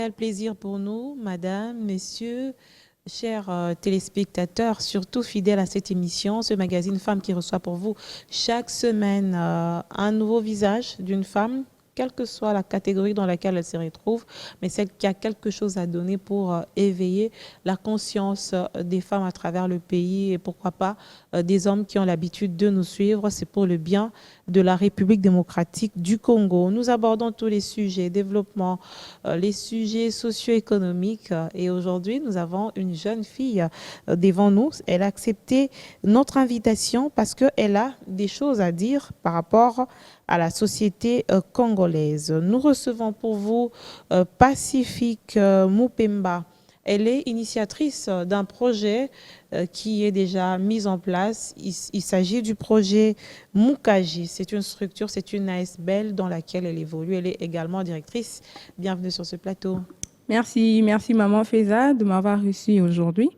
réel plaisir pour nous, madame, messieurs, chers téléspectateurs, surtout fidèles à cette émission, ce magazine Femmes qui reçoit pour vous chaque semaine un nouveau visage d'une femme, quelle que soit la catégorie dans laquelle elle se retrouve, mais celle qui a quelque chose à donner pour éveiller la conscience des femmes à travers le pays et pourquoi pas des hommes qui ont l'habitude de nous suivre. C'est pour le bien de la République démocratique du Congo. Nous abordons tous les sujets, développement, les sujets socio-économiques et aujourd'hui, nous avons une jeune fille devant nous. Elle a accepté notre invitation parce qu'elle a des choses à dire par rapport à la société congolaise. Nous recevons pour vous Pacifique Mupemba. Elle est initiatrice d'un projet qui est déjà mis en place. Il s'agit du projet Mukaji. C'est une structure, c'est une ASBL dans laquelle elle évolue. Elle est également directrice. Bienvenue sur ce plateau. Merci Maman Feza de m'avoir reçue aujourd'hui.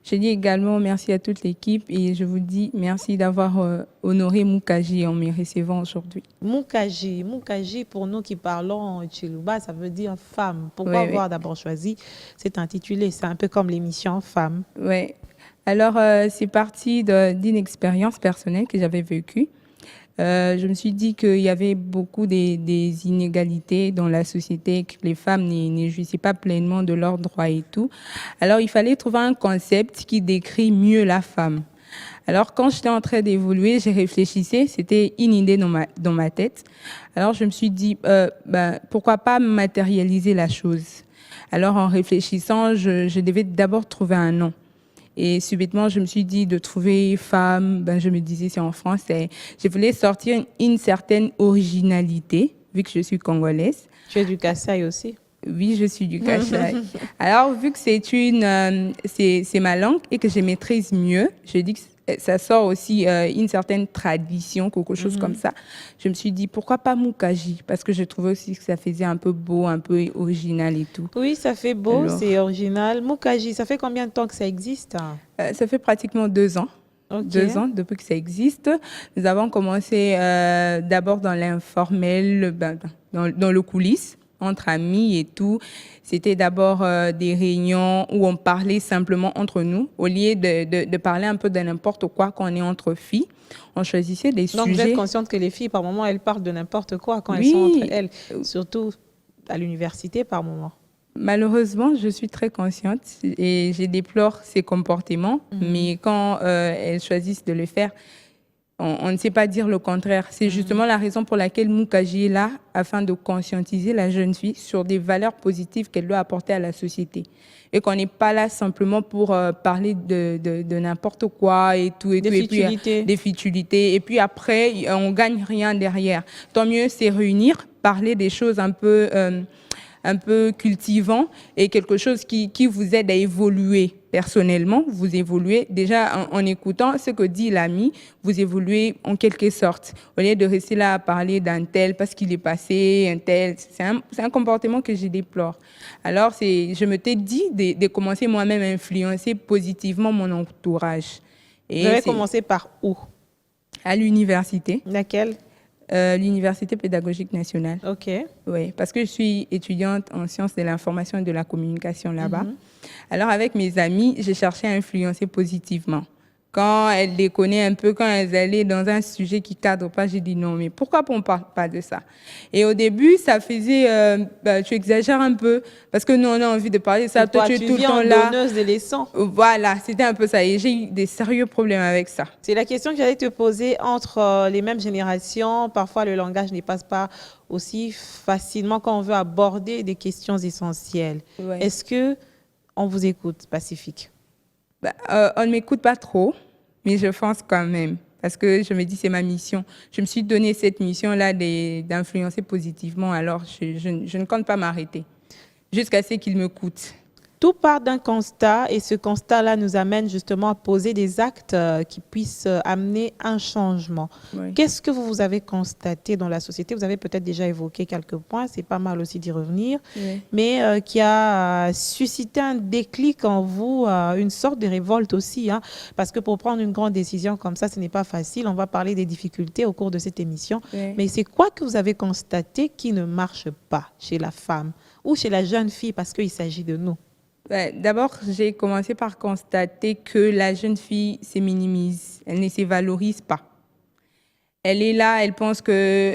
Je dis également merci à toute l'équipe et je vous dis merci d'avoir honoré Mukaji en me recevant aujourd'hui. Mukaji, pour nous qui parlons Chiluba, ça veut dire femme. Pourquoi avoir d'abord choisi cet intitulé? C'est un peu comme l'émission Femme. Oui. Alors, c'est parti d'une expérience personnelle que j'avais vécue. Je me suis dit qu'il y avait beaucoup des inégalités dans la société, que les femmes ne jouissaient pas pleinement de leurs droits et tout. Alors, il fallait trouver un concept qui décrit mieux la femme. Alors, quand j'étais en train d'évoluer, j'ai réfléchissé, c'était une idée dans ma tête. Alors, je me suis dit, pourquoi pas matérialiser la chose? Alors, en réfléchissant, je devais d'abord trouver un nom. Et subitement, je me suis dit de trouver femme, je me disais c'est en français. Je voulais sortir une certaine originalité, vu que je suis congolaise. Tu es du Kasaï aussi? Oui, je suis du Kasaï. Alors, vu que c'est ma langue et que je maîtrise mieux, je dis que ça sort aussi une certaine tradition, quelque chose comme ça. Je me suis dit, pourquoi pas Mukaji? Parce que je trouvais aussi que ça faisait un peu beau, un peu original et tout. Oui, ça fait beau, c'est original. Mukaji, ça fait combien de temps que ça existe? Ça fait pratiquement 2 ans. Okay. 2 ans depuis que ça existe. Nous avons commencé d'abord dans l'informel, dans le coulisses, entre amis et tout. C'était d'abord des réunions où on parlait simplement entre nous. Au lieu de parler un peu de n'importe quoi quand on est entre filles, on choisissait des sujets. Donc vous êtes consciente que les filles, par moment, elles parlent de n'importe quoi quand elles sont entre elles, surtout à l'université par moment. Malheureusement, je suis très consciente et je déplore ces comportements, mais quand elles choisissent de le faire, on ne sait pas dire le contraire. C'est justement la raison pour laquelle Mukaji est là, afin de conscientiser la jeune fille sur des valeurs positives qu'elle doit apporter à la société. Et qu'on n'est pas là simplement pour parler de n'importe quoi et tout. Des futilités. Des futilités. Et puis après, on ne gagne rien derrière. Tant mieux, c'est réunir, parler des choses un peu cultivant et quelque chose qui vous aide à évoluer personnellement. Vous évoluez déjà en écoutant ce que dit l'ami, vous évoluez en quelque sorte. Au lieu de rester là à parler d'un tel parce qu'il est passé, un tel, c'est un comportement que je déplore. Alors, je me t'ai dit de commencer moi-même à influencer positivement mon entourage. Et vous avez commencé par où? À l'université. Laquelle? L'Université pédagogique nationale. OK. Oui, parce que je suis étudiante en sciences de l'information et de la communication là-bas. Alors, avec mes amis, j'ai cherché à influencer positivement. Quand elles déconnaient un peu, quand elles allaient dans un sujet qui ne cadre pas, j'ai dit non, mais pourquoi on ne parle pas de ça? Et au début, ça faisait, tu exagères un peu, parce que nous, on a envie de parler de ça. Toi, tu es tout le temps là. Donneuse de leçons. Voilà, c'était un peu ça. Et j'ai eu des sérieux problèmes avec ça. C'est la question que j'allais te poser entre les mêmes générations. Parfois, le langage ne passe pas aussi facilement quand on veut aborder des questions essentielles. Ouais. Est-ce qu'on vous écoute, Pacifique? On ne m'écoute pas trop, mais je pense quand même. Parce que je me dis, c'est ma mission. Je me suis donné cette mission-là d'influencer positivement. Alors, je ne compte pas m'arrêter jusqu'à ce qu'il me coûte. Tout part d'un constat et ce constat-là nous amène justement à poser des actes qui puissent amener un changement. Oui. Qu'est-ce que vous avez constaté dans la société? Vous avez peut-être déjà évoqué quelques points, c'est pas mal aussi d'y revenir, oui. Mais qui a suscité un déclic en vous, une sorte de révolte aussi, hein, parce que pour prendre une grande décision comme ça, ce n'est pas facile. On va parler des difficultés au cours de cette émission, oui. Mais c'est quoi que vous avez constaté qui ne marche pas chez la femme? ou chez la jeune fille parce qu'il s'agit de nous? D'abord, j'ai commencé par constater que la jeune fille se minimise, elle ne se valorise pas. Elle est là, elle pense que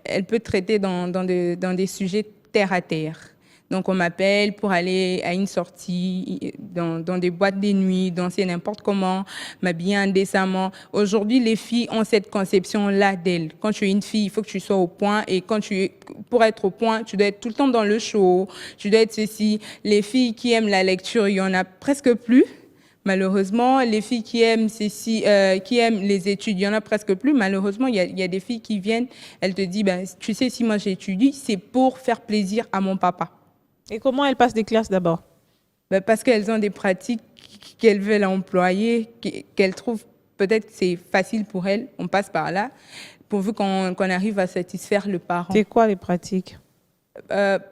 elle peut traiter dans des sujets terre à terre. Donc, on m'appelle pour aller à une sortie, dans des boîtes de nuit, danser n'importe comment, m'habiller indécemment. Aujourd'hui, les filles ont cette conception-là d'elles. Quand tu es une fille, il faut que tu sois au point. Et pour être au point, tu dois être tout le temps dans le show. Tu dois être ceci. Les filles qui aiment la lecture, il y en a presque plus. Malheureusement, les filles qui aiment qui aiment les études, il y en a presque plus. Malheureusement, il y a des filles qui viennent, elles te disent, ben, tu sais, si moi j'étudie, c'est pour faire plaisir à mon papa. Et comment elles passent des classes d'abord? Ben, parce qu'elles ont des pratiques qu'elles veulent employer, qu'elles trouvent peut-être que c'est facile pour elles. On passe par là, pourvu qu'on arrive à satisfaire le parent. C'est quoi les pratiques?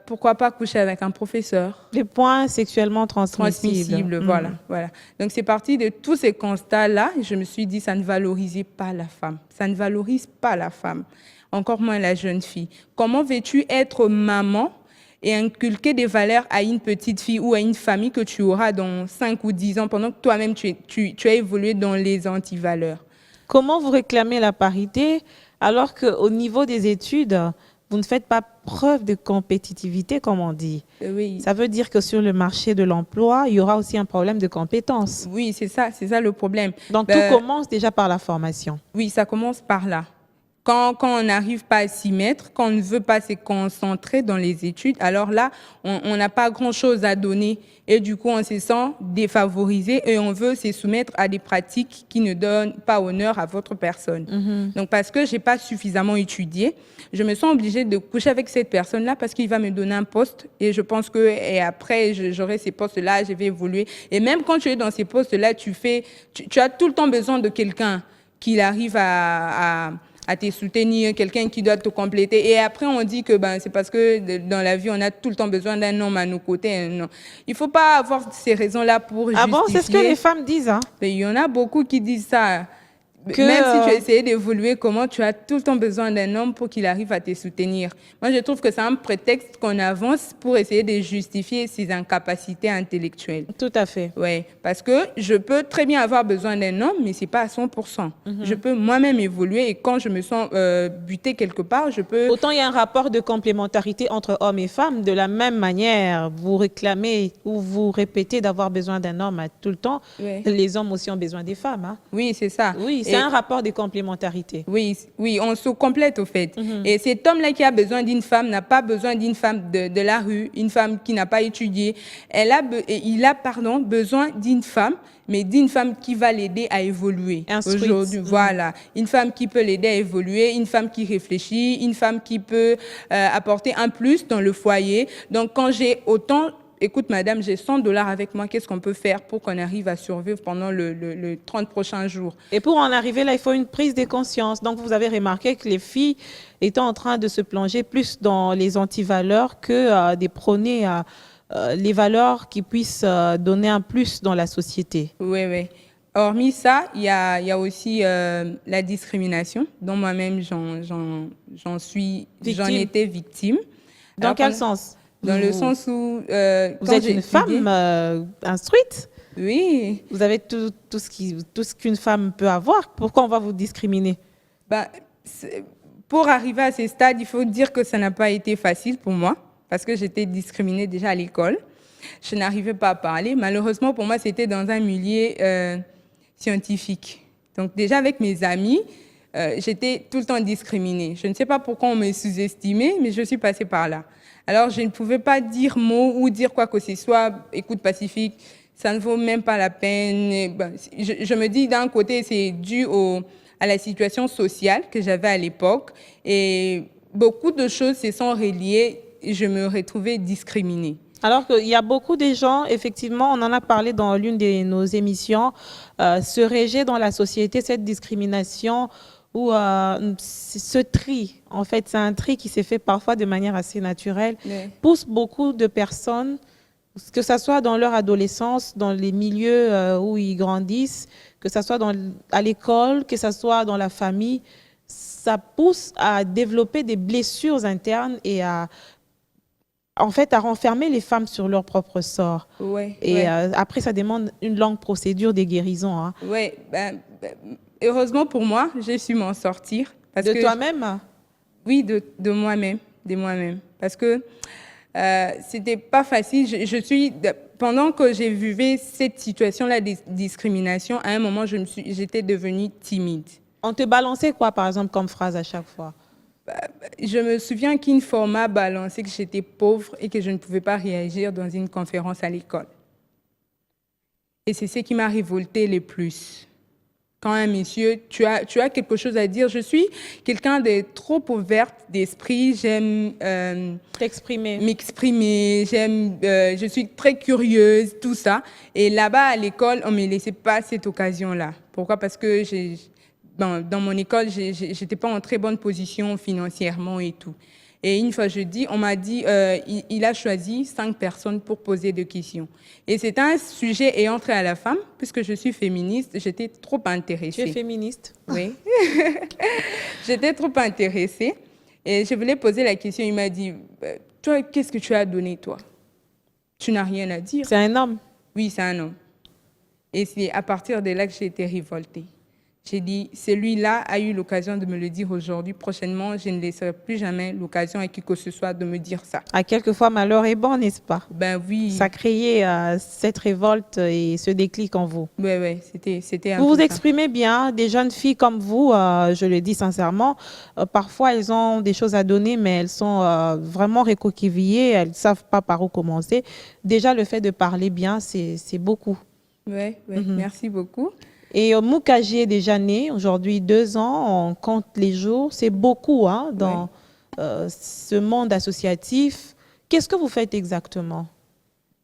Pourquoi pas coucher avec un professeur? Les points sexuellement transmissibles. Voilà. Donc, c'est parti de tous ces constats-là. Je me suis dit, ça ne valorisait pas la femme. Ça ne valorise pas la femme, encore moins la jeune fille. Comment veux-tu être maman et inculquer des valeurs à une petite fille ou à une famille que tu auras dans 5 ou 10 ans pendant que toi-même, tu as évolué dans les antivaleurs? Comment vous réclamez la parité alors qu'au niveau des études, vous ne faites pas preuve de compétitivité, comme on dit? Oui. Ça veut dire que sur le marché de l'emploi, il y aura aussi un problème de compétences. Oui, c'est ça le problème. Donc, tout commence déjà par la formation. Oui, ça commence par là. Quand on n'arrive pas à s'y mettre, quand on ne veut pas se concentrer dans les études, alors là, on n'a pas grand-chose à donner. Et du coup, on se sent défavorisé et on veut se soumettre à des pratiques qui ne donnent pas honneur à votre personne. Donc, parce que je n'ai pas suffisamment étudié, je me sens obligée de coucher avec cette personne-là parce qu'il va me donner un poste. Et je pense que et après, j'aurai ces postes-là, je vais évoluer. Et même quand tu es dans ces postes-là, tu as tout le temps besoin de quelqu'un qui arrive à te soutenir, quelqu'un qui doit te compléter. Et après, on dit que c'est parce que dans la vie, on a tout le temps besoin d'un homme à nos côtés. Non. Il ne faut pas avoir ces raisons-là pour justifier. Ah bon, c'est ce que les femmes disent, hein? Mais il y en a beaucoup qui disent ça. Même si tu as essayé d'évoluer, comment tu as tout le temps besoin d'un homme pour qu'il arrive à te soutenir. Moi, je trouve que c'est un prétexte qu'on avance pour essayer de justifier ses incapacités intellectuelles. Tout à fait. Oui, parce que je peux très bien avoir besoin d'un homme, mais ce n'est pas à 100%. Je peux moi-même évoluer et quand je me sens butée quelque part, je peux... Autant il y a un rapport de complémentarité entre hommes et femmes, de la même manière, vous réclamez ou vous répétez d'avoir besoin d'un homme à tout le temps, les hommes aussi ont besoin des femmes. Hein? Oui, c'est ça. Oui, c'est un rapport de complémentarité. Oui, on se complète au fait. Et cet homme-là qui a besoin d'une femme n'a pas besoin d'une femme de la rue, une femme qui n'a pas étudié. Il a besoin d'une femme, mais d'une femme qui va l'aider à évoluer. Aujourd'hui, voilà. Une femme qui peut l'aider à évoluer, une femme qui réfléchit, une femme qui peut apporter un plus dans le foyer. Donc, quand j'ai autant... Écoute, madame, j'ai $100 avec moi. Qu'est-ce qu'on peut faire pour qu'on arrive à survivre pendant le 30 prochains jours? Et pour en arriver là, il faut une prise de conscience. Donc, vous avez remarqué que les filles étaient en train de se plonger plus dans les antivaleurs que de prôner les valeurs qui puissent donner un plus dans la société. Oui. Hormis ça, il y a aussi la discrimination, dont moi-même j'en étais victime. Dans quel sens? Dans le sens où... vous êtes une femme instruite? Oui. Vous avez tout ce qu'une femme peut avoir. Pourquoi on va vous discriminer? Pour arriver à ce stade, il faut dire que ça n'a pas été facile pour moi, parce que j'étais discriminée déjà à l'école. Je n'arrivais pas à parler. Malheureusement, pour moi, c'était dans un milieu scientifique. Donc déjà, avec mes amis, j'étais tout le temps discriminée. Je ne sais pas pourquoi on me sous-estimait, mais je suis passée par là. Alors, je ne pouvais pas dire mot ou dire quoi que ce soit. Écoute, Pacifique, ça ne vaut même pas la peine. Je me dis, d'un côté, c'est dû à la situation sociale que j'avais à l'époque. Et beaucoup de choses se sont reliées et je me retrouvais discriminée. Alors qu'il y a beaucoup de gens, effectivement, on en a parlé dans l'une de nos émissions, se réger dans la société, cette discrimination ou ce tri, en fait, c'est un tri qui s'est fait parfois de manière assez naturelle, pousse beaucoup de personnes, que ce soit dans leur adolescence, dans les milieux où ils grandissent, que ce soit à l'école, que ce soit dans la famille, ça pousse à développer des blessures internes et à en fait, à renfermer les femmes sur leur propre sort. Ouais, Et ouais. après, ça demande une longue procédure de guérison. Hein. Ouais, heureusement pour moi, j'ai su m'en sortir. Parce De que, toi-même? oui, de moi-même, de moi-même. Parce que c'était pas facile. Pendant que j'ai vécu cette situation-là de discrimination, à un moment, j'étais devenue timide. On te balançait quoi, par exemple, comme phrase à chaque fois? Je me souviens qu'une fois, on m'a balancé que j'étais pauvre et que je ne pouvais pas réagir dans une conférence à l'école. Et c'est ce qui m'a révoltée le plus. Quand un monsieur, tu as quelque chose à dire. Je suis quelqu'un de trop ouverte d'esprit. J'aime T'exprimer. m'exprimer. Je suis très curieuse, tout ça. Et là-bas, à l'école, on ne me laissait pas cette occasion-là. Pourquoi? Parce que dans mon école, j'étais pas en très bonne position financièrement et tout. Et une fois on m'a dit, il a choisi 5 personnes pour poser des questions. Et c'est un sujet ayant trait à la femme, puisque je suis féministe, j'étais trop intéressée. Tu es féministe? Oui. J'étais trop intéressée. Et je voulais poser la question, il m'a dit, toi, qu'est-ce que tu as donné, toi? Tu n'as rien à dire. C'est un homme? Oui, c'est un homme. Et c'est à partir de là que j'ai été révoltée. J'ai dit, celui-là a eu l'occasion de me le dire aujourd'hui. Prochainement, je ne laisserai plus jamais l'occasion à qui que ce soit de me dire ça. À quelquefois, malheur est bon, n'est-ce pas? Ben oui. Ça créait cette révolte et ce déclic en vous. Oui, c'était un Vous peu vous ça. exprimez bien. Des jeunes filles comme vous, je le dis sincèrement, parfois elles ont des choses à donner, mais elles sont vraiment récoquevillées. Elles ne savent pas par où commencer. Déjà, le fait de parler bien, c'est beaucoup. Oui, merci beaucoup. Et Moukaji est déjà né, aujourd'hui 2 ans, on compte les jours. C'est beaucoup hein, dans ce monde associatif. Qu'est-ce que vous faites exactement?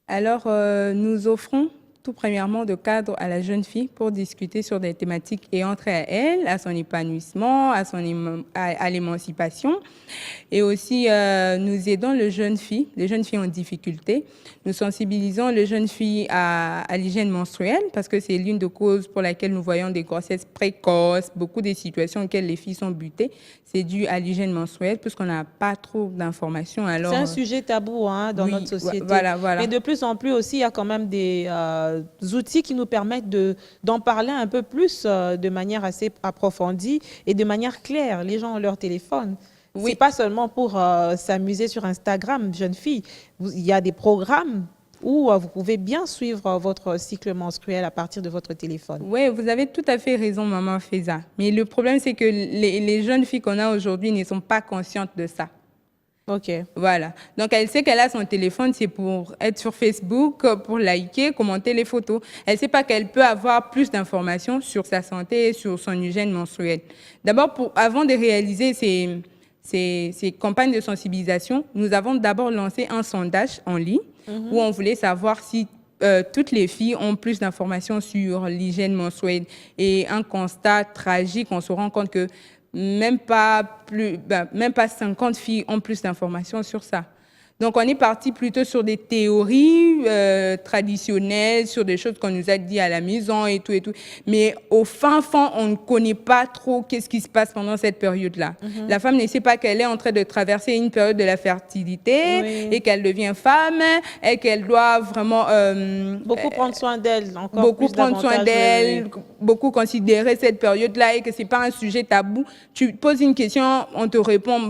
Alors, nous offrons tout premièrement de cadre à la jeune fille pour discuter sur des thématiques ayant trait à elle, à son épanouissement, à l'émancipation. Et aussi, nous aidons les jeunes filles en difficulté. Nous sensibilisons les jeunes filles à l'hygiène menstruelle parce que c'est l'une des causes pour laquelle nous voyons des grossesses précoces, beaucoup de situations auxquelles les filles sont butées. C'est dû à l'hygiène menstruelle puisqu'on n'a pas trop d'informations. C'est un sujet tabou hein, dans notre société. Voilà. Mais de plus en plus aussi, il y a quand même des outils qui nous permettent d'en parler un peu plus de manière assez approfondie et de manière claire. Les gens ont leur téléphone. Oui. C'est pas seulement pour s'amuser sur Instagram, jeune fille. Il y a des programmes où vous pouvez bien suivre votre cycle menstruel à partir de votre téléphone. Oui, vous avez tout à fait raison, maman Faiza. Mais le problème, c'est que les jeunes filles qu'on a aujourd'hui ne sont pas conscientes de ça. OK. Voilà. Donc, elle sait qu'elle a son téléphone, c'est pour être sur Facebook, pour liker, commenter les photos. Elle ne sait pas qu'elle peut avoir plus d'informations sur sa santé, sur son hygiène menstruelle. D'abord, avant de réaliser ces campagnes de sensibilisation, nous avons d'abord lancé un sondage en ligne où on voulait savoir si toutes les filles ont plus d'informations sur l'hygiène menstruelle. Et un constat tragique, on se rend compte que même pas 50 filles ont plus d'informations sur ça. Donc, on est parti plutôt sur des théories traditionnelles, sur des choses qu'on nous a dit à la maison et tout. Mais au fin fond, on ne connaît pas trop qu'est-ce qui se passe pendant cette période-là. La femme ne sait pas qu'elle est en train de traverser une période de la fertilité et qu'elle devient femme et qu'elle doit vraiment... beaucoup prendre soin d'elle, encore beaucoup plus prendre soin d'elle, beaucoup considérer cette période-là et que ce n'est pas un sujet tabou. Tu poses une question, on te répond...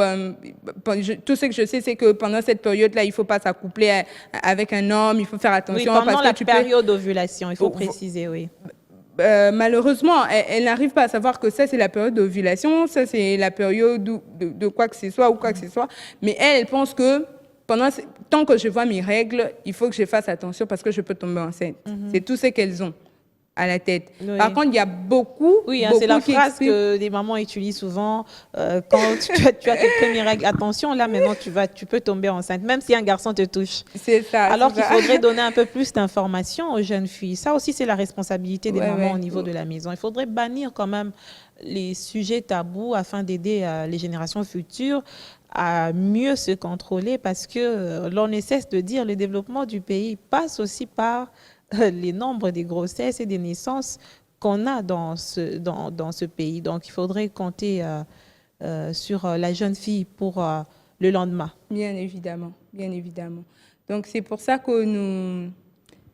tout ce que je sais, c'est que pendant cette période-là, il ne faut pas s'accoupler avec un homme, il faut faire attention. Oui, pendant la période d'ovulation, il faut préciser, oui. Malheureusement, elle n'arrive pas à savoir que ça, c'est la période d'ovulation, ça, c'est la période de quoi que ce soit ou quoi que ce soit. Mais elle pense que tant que je vois mes règles, il faut que je fasse attention parce que je peux tomber enceinte. C'est tout ce qu'elles ont à la tête. Oui. Par contre, il y a beaucoup... Oui, c'est la phrase que les mamans utilisent souvent quand tu as tes premières règles. Attention, là, maintenant, tu peux tomber enceinte, même si un garçon te touche. C'est ça. Alors qu'il faudrait donner un peu plus d'informations aux jeunes filles. Ça aussi, c'est la responsabilité des mamans au niveau de la maison. Il faudrait bannir quand même les sujets tabous afin d'aider les générations futures à mieux se contrôler parce que l'on ne cesse de dire le développement du pays passe aussi par les nombres des grossesses et des naissances qu'on a dans ce pays. Donc, il faudrait compter sur la jeune fille pour le lendemain. Bien évidemment, bien évidemment. Donc, c'est pour ça que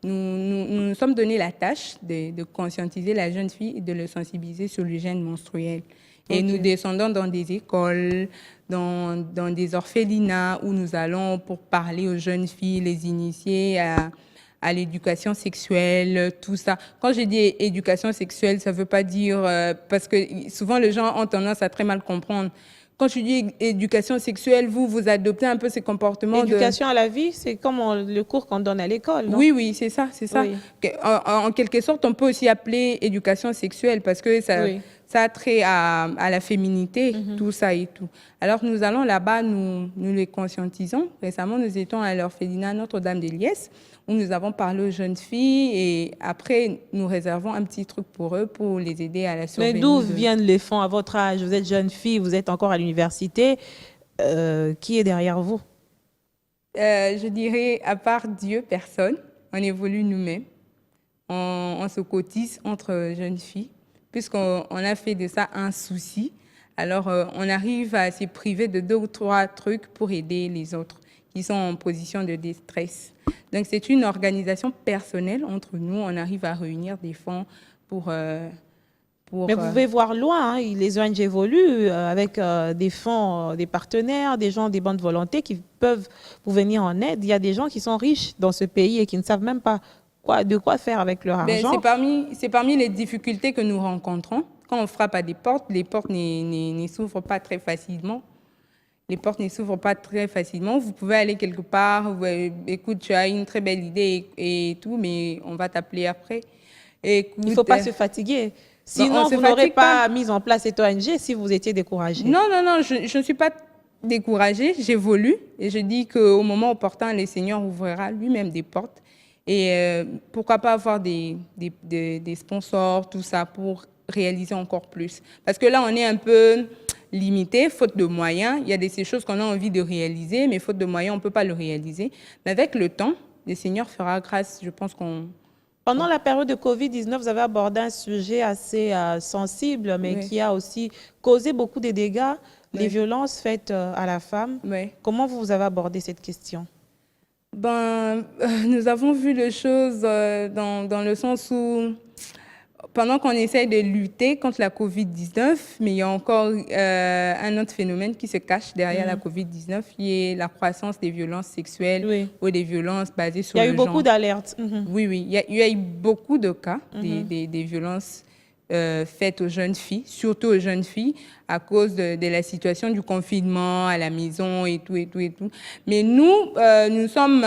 nous sommes donné la tâche de conscientiser la jeune fille et de le sensibiliser sur l'hygiène menstruelle. Et nous descendons dans des écoles, dans des orphelinats où nous allons pour parler aux jeunes filles, les initier à l'éducation sexuelle, tout ça. Quand je dis éducation sexuelle, ça ne veut pas dire... parce que souvent, les gens ont tendance à très mal comprendre. Quand je dis éducation sexuelle, vous adoptez un peu ces comportements Éducation à la vie, c'est comme le cours qu'on donne à l'école, non? Oui, oui, c'est ça, c'est ça. Oui. En quelque sorte, on peut aussi appeler éducation sexuelle parce que ça, Oui. ça a trait à la féminité, tout ça et tout. Alors, nous allons là-bas, nous les conscientisons. Récemment, nous étions à l'orphelinat Notre-Dame des Liesses, où nous avons parlé aux jeunes filles et après, nous réservons un petit truc pour eux pour les aider à la surveillance. Mais d'où viennent les fonds à votre âge? Vous êtes jeune fille, vous êtes encore à l'université. Qui est derrière vous? Je dirais, à part Dieu, personne. On évolue nous-mêmes. On se cotise entre jeunes filles, puisqu'on a fait de ça un souci. Alors, on arrive à se priver de 2 ou 3 trucs pour aider les autres qui sont en position de détresse. Donc, c'est une organisation personnelle entre nous. On arrive à réunir des fonds pour... Mais vous pouvez voir loin, hein, les ONG évoluent avec des fonds, des partenaires, des gens, des bonnes volontés qui peuvent vous venir en aide. Il y a des gens qui sont riches dans ce pays et qui ne savent même pas de quoi faire avec leur argent. C'est parmi les difficultés que nous rencontrons. Quand on frappe à des portes, les portes ne s'ouvrent pas très facilement. Les portes ne s'ouvrent pas très facilement. Vous pouvez aller quelque part, écoute, tu as une très belle idée et tout, mais on va t'appeler après. Écoute, il ne faut pas se fatiguer. Sinon, vous n'aurez pas mis en place cette ONG si vous étiez découragé. Non, non, non, je ne suis pas découragée. J'évolue et je dis qu'au moment opportun, le Seigneur ouvrira lui-même des portes. Et pourquoi pas avoir des sponsors, tout ça, pour réaliser encore plus. Parce que là, on est un peu limité, faute de moyens. Il y a ces choses qu'on a envie de réaliser, mais faute de moyens, on ne peut pas le réaliser. Mais avec le temps, le Seigneur fera grâce. Je pense qu'on... Pendant la période de Covid-19, vous avez abordé un sujet assez sensible, mais Oui. qui a aussi causé beaucoup de dégâts, Oui. les violences faites à la femme. Oui. Comment vous avez abordé cette question? Nous avons vu les choses dans le sens où, pendant qu'on essaye de lutter contre la Covid-19, mais il y a encore un autre phénomène qui se cache derrière la Covid-19, qui est la croissance des violences sexuelles ou des violences basées sur le genre. Il y a eu beaucoup d'alertes. Oui, oui. Il y a eu beaucoup de cas des violences faites aux jeunes filles, surtout aux jeunes filles, à cause de la situation du confinement à la maison et tout, et tout, et tout. Mais nous sommes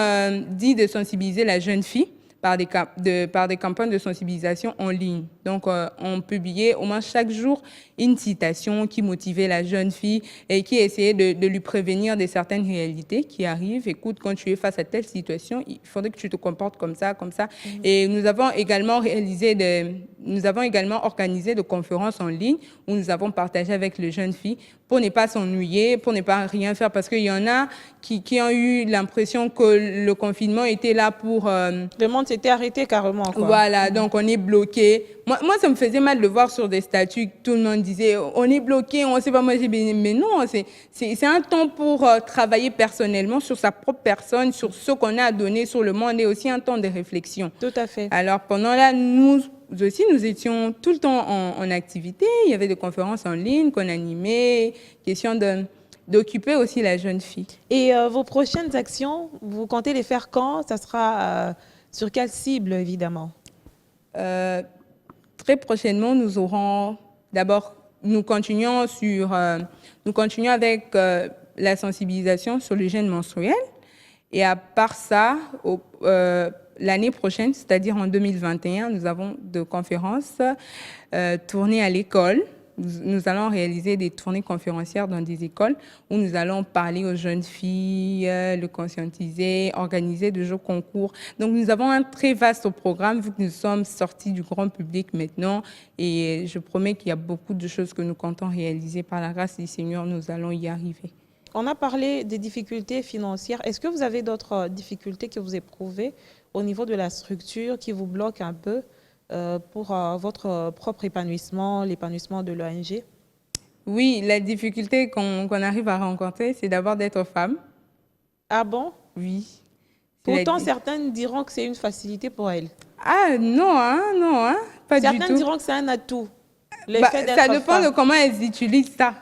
dits de sensibiliser la jeune fille par des campagnes de sensibilisation en ligne. Donc, on publiait au moins chaque jour une citation qui motivait la jeune fille et qui essayait de lui prévenir de certaines réalités qui arrivent. Écoute, quand tu es face à telle situation, il faudrait que tu te comportes comme ça, comme ça. Et nous avons également organisé des conférences en ligne où nous avons partagé avec les jeunes filles pour ne pas s'ennuyer, pour ne pas rien faire, parce qu'il y en a qui ont eu l'impression que le confinement était là pour... Le monde s'était arrêté carrément, quoi. Voilà, donc on est bloqué. Moi, ça me faisait mal de voir sur des statuts que tout le monde disait on est bloqué, on ne sait pas. Moi, j'ai dit mais non, c'est un temps pour travailler personnellement sur sa propre personne, sur ce qu'on a à donner sur le monde et aussi un temps de réflexion. Tout à fait. Alors, pendant là, nous aussi, nous étions tout le temps en activité. Il y avait des conférences en ligne qu'on animait, question d'occuper aussi la jeune fille. Et vos prochaines actions, vous comptez les faire quand? Ça sera sur quelle cible, évidemment? Très prochainement, nous aurons d'abord, nous continuons avec la sensibilisation sur l'hygiène menstruelle. Et à part ça, l'année prochaine, c'est-à-dire en 2021, nous avons des conférences tournées à l'école. Nous allons réaliser des tournées conférencières dans des écoles où nous allons parler aux jeunes filles, le conscientiser, organiser de jeux concours. Donc, nous avons un très vaste programme vu que nous sommes sortis du grand public maintenant. Et je promets qu'il y a beaucoup de choses que nous comptons réaliser. Par la grâce du Seigneur, nous allons y arriver. On a parlé des difficultés financières. Est-ce que vous avez d'autres difficultés que vous éprouvez au niveau de la structure qui vous bloquent un peu pour votre propre épanouissement, l'épanouissement de l'ONG? Oui, la difficulté qu'on arrive à rencontrer, c'est d'abord d'être femme. Ah bon? Oui. C'est la Pourtant, di- certaines diront que c'est une facilité pour elles. Ah non, hein, pas du Certaines tout. diront que c'est un atout, le Bah, fait ça d'être dépend de femme. comment elles utilisent ça.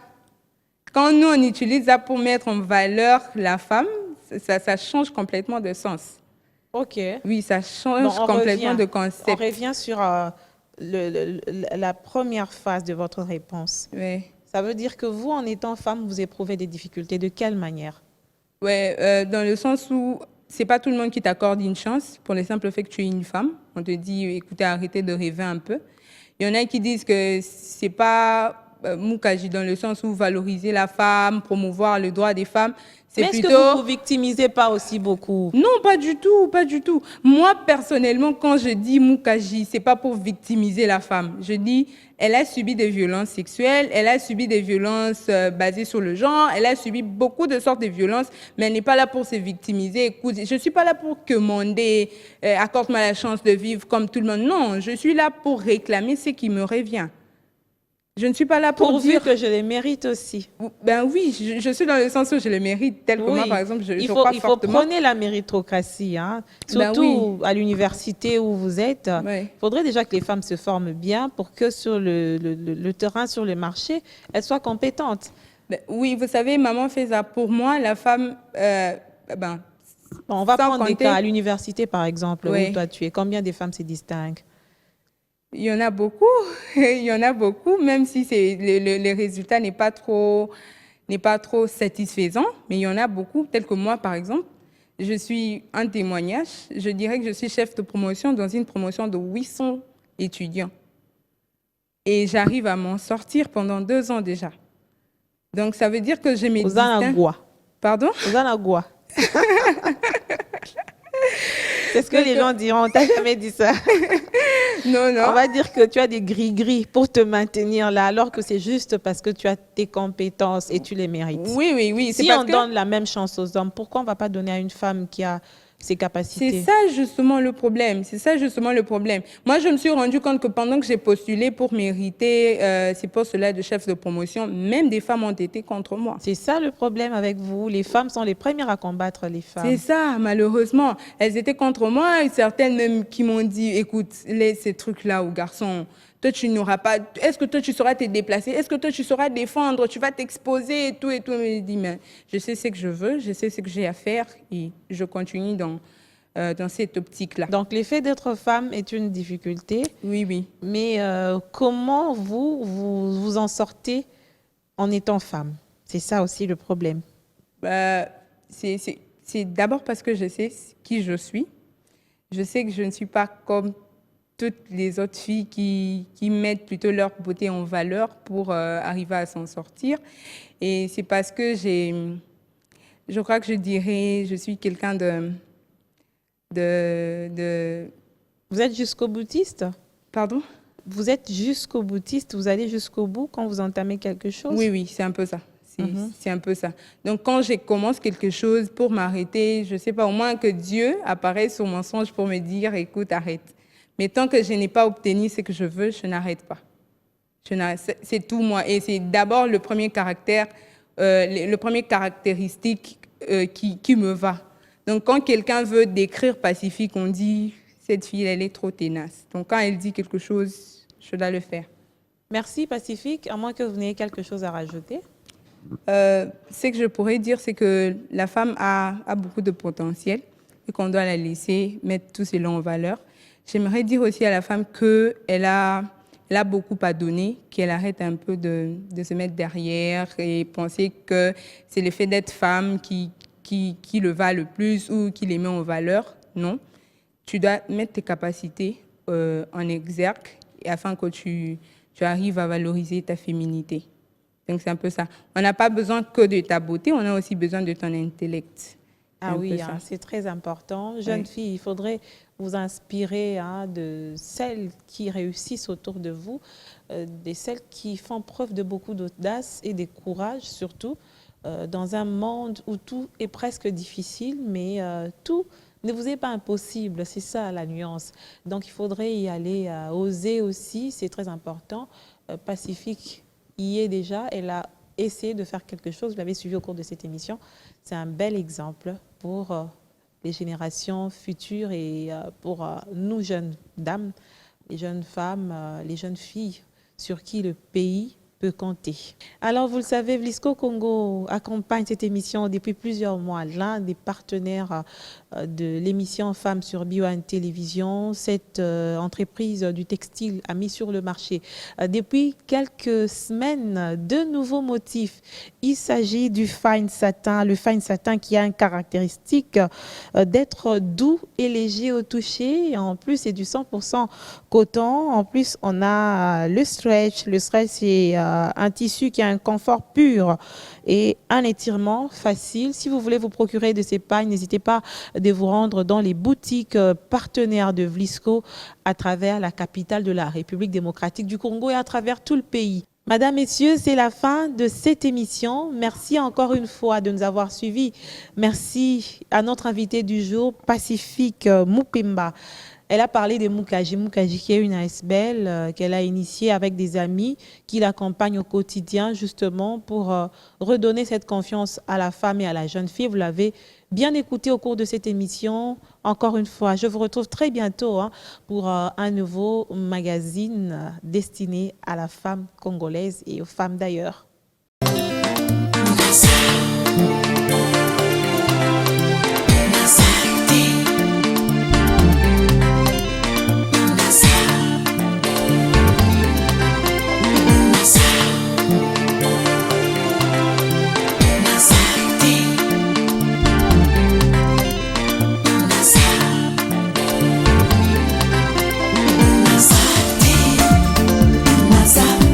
Quand nous, on utilise ça pour mettre en valeur la femme, ça change complètement de sens. OK. Oui, ça Bon, change complètement de on concept. revient sur la première phase de votre réponse. Ouais. Ça veut dire que vous, en étant femme, vous éprouvez des difficultés. De quelle manière? Ouais, dans le sens où c'est pas tout le monde qui t'accorde une chance pour le simple fait que tu es une femme. On te dit, écoutez, arrêtez de rêver un peu. Il y en a qui disent que c'est pas Mukaji dans le sens où valoriser la femme, promouvoir le droit des femmes, c'est Mais est-ce que vous plutôt vous victimisez pas aussi beaucoup? non, pas du tout, pas du tout. Moi, personnellement, quand je dis Mukaji, c'est pas pour victimiser la femme. Je dis, elle a subi des violences sexuelles, elle a subi des violences basées sur le genre, elle a subi beaucoup de sortes de violences, mais elle n'est pas là pour se victimiser. Écoute, je suis pas là pour commander, accorde-moi la chance de vivre comme tout le monde. Non, je suis là pour réclamer ce qui me revient. Je ne suis pas là pour Pourvu dire, que je les mérite aussi. ben oui, je suis dans le sens où je le mérite, tel que moi, par Oui, exemple, je crois il faut fortement. prôner la méritocratie, hein. Ben oui, Surtout à l'université où vous êtes. Il ouais. faudrait déjà que les femmes se forment bien pour que sur le terrain, sur le marché, elles soient compétentes. Ben oui, vous savez, maman fait ça pour moi, la femme, ben, Bon, on va sans prendre des cas à compter, l'université, par exemple, où oui, toi tu es. Combien de femmes se distinguent? il y en a beaucoup, il y en a beaucoup, même si le résultat n'est pas trop satisfaisant, mais il y en a beaucoup, tel que moi, par exemple. Je suis un témoignage, je dirais que je suis chef de promotion dans une promotion de 800 étudiants. Et j'arrive à m'en sortir pendant 2 ans déjà. Donc, ça veut dire que je me Aux distingue. Anagua. Pardon? Aux Anagua. C'est ce que Donc, les gens diront. On t'a jamais dit ça. non, On non. va dire que tu as des gris-gris pour te maintenir là, alors que c'est juste parce que tu as tes compétences et tu les mérites. Oui, oui, oui. C'est Si parce on que donne la même chance aux hommes, pourquoi on ne va pas donner à une femme qui a ses c'est capacités? ça justement le problème. C'est ça justement le problème. Moi, je me suis rendu compte que pendant que j'ai postulé pour mériter ces postes-là de chef de promotion, même des femmes ont été contre moi. C'est ça le problème avec vous. Les femmes sont les premières à combattre les C'est femmes. ça, malheureusement. Elles étaient contre moi, et certaines même qui m'ont dit, écoute, laisse ces trucs-là aux garçons. Toi, tu n'auras pas. Est-ce que toi, tu sauras te déplacer? Est-ce que toi, tu sauras défendre? Tu vas t'exposer et tout et tout. Mais je dis, mais je sais ce que je veux, je sais ce que j'ai à faire et je continue dans cette optique-là. Donc, l'effet d'être femme est une difficulté, Oui, oui. mais comment vous en sortez en étant femme? C'est ça aussi le problème. Bah, c'est d'abord parce que je sais qui je suis. Je sais que je ne suis pas comme toutes les autres filles qui mettent plutôt leur beauté en valeur pour arriver à s'en sortir. Et c'est parce que je crois que je dirais, je suis quelqu'un de... Vous êtes jusqu'au boutiste? Pardon? Vous êtes jusqu'au boutiste, vous allez jusqu'au bout quand vous entamez quelque chose? Oui, oui, c'est un peu ça. Mhm. C'est un peu ça. Donc, quand je commence quelque chose pour m'arrêter, je ne sais pas, au moins que Dieu apparaisse sur mon songe pour me dire, écoute, arrête. Mais tant que je n'ai pas obtenu ce que je veux, je n'arrête pas. C'est tout moi. Et c'est d'abord le premier caractère, le premier caractéristique qui me va. Donc, quand quelqu'un veut décrire Pacifique, on dit, cette fille, elle est trop tenace. Donc, quand elle dit quelque chose, je dois le faire. Merci Pacifique, à moins que vous n'ayez quelque chose à rajouter. Ce que je pourrais dire, c'est que la femme a beaucoup de potentiel et qu'on doit la laisser mettre tout cela en valeur. J'aimerais dire aussi à la femme qu'elle a beaucoup à donner, qu'elle arrête un peu de se mettre derrière et penser que c'est le fait d'être femme qui le va le plus ou qui les met en valeur. Non, tu dois mettre tes capacités en exergue afin que tu arrives à valoriser ta féminité. Donc, c'est un peu ça. On n'a pas besoin que de ta beauté, on a aussi besoin de ton intellect. Ah oui, hein, c'est très important. Jeune fille, il faudrait vous inspirer de celles qui réussissent autour de vous, de celles qui font preuve de beaucoup d'audace et de courage, surtout dans un monde où tout est presque difficile, mais tout ne vous est pas impossible. C'est ça la nuance. Donc, il faudrait y aller, oser aussi, c'est très important. Pacifique y est déjà. Elle a essayé de faire quelque chose. Vous l'avez suivi au cours de cette émission. C'est un bel exemple pour les générations futures et pour nous jeunes dames, les jeunes femmes, les jeunes filles sur qui le pays peut compter. Alors, vous le savez, Vlisco Congo accompagne cette émission depuis plusieurs mois. L'un des partenaires de l'émission Femmes sur Bio1 Télévision, cette entreprise du textile a mis sur le marché depuis quelques semaines de nouveaux motifs. Il s'agit du fine satin, le fine satin qui a une caractéristique d'être doux et léger au toucher. En plus, c'est du 100% coton. En plus, on a le stretch. Le stretch, c'est un tissu qui a un confort pur et un étirement facile. Si vous voulez vous procurer de ces pailles, n'hésitez pas de vous rendre dans les boutiques partenaires de Vlisco à travers la capitale de la République démocratique du Congo et à travers tout le pays. Madame, Messieurs, c'est la fin de cette émission. Merci encore une fois de nous avoir suivis. Merci à notre invité du jour, Pacifique Mupimba. Elle a parlé de Mukaji. Mukaji qui est une ASBL qu'elle a initiée avec des amis qui l'accompagnent au quotidien justement pour redonner cette confiance à la femme et à la jeune fille. Vous l'avez bien écouté au cours de cette émission. Encore une fois, je vous retrouve très bientôt pour un nouveau magazine destiné à la femme congolaise et aux femmes d'ailleurs.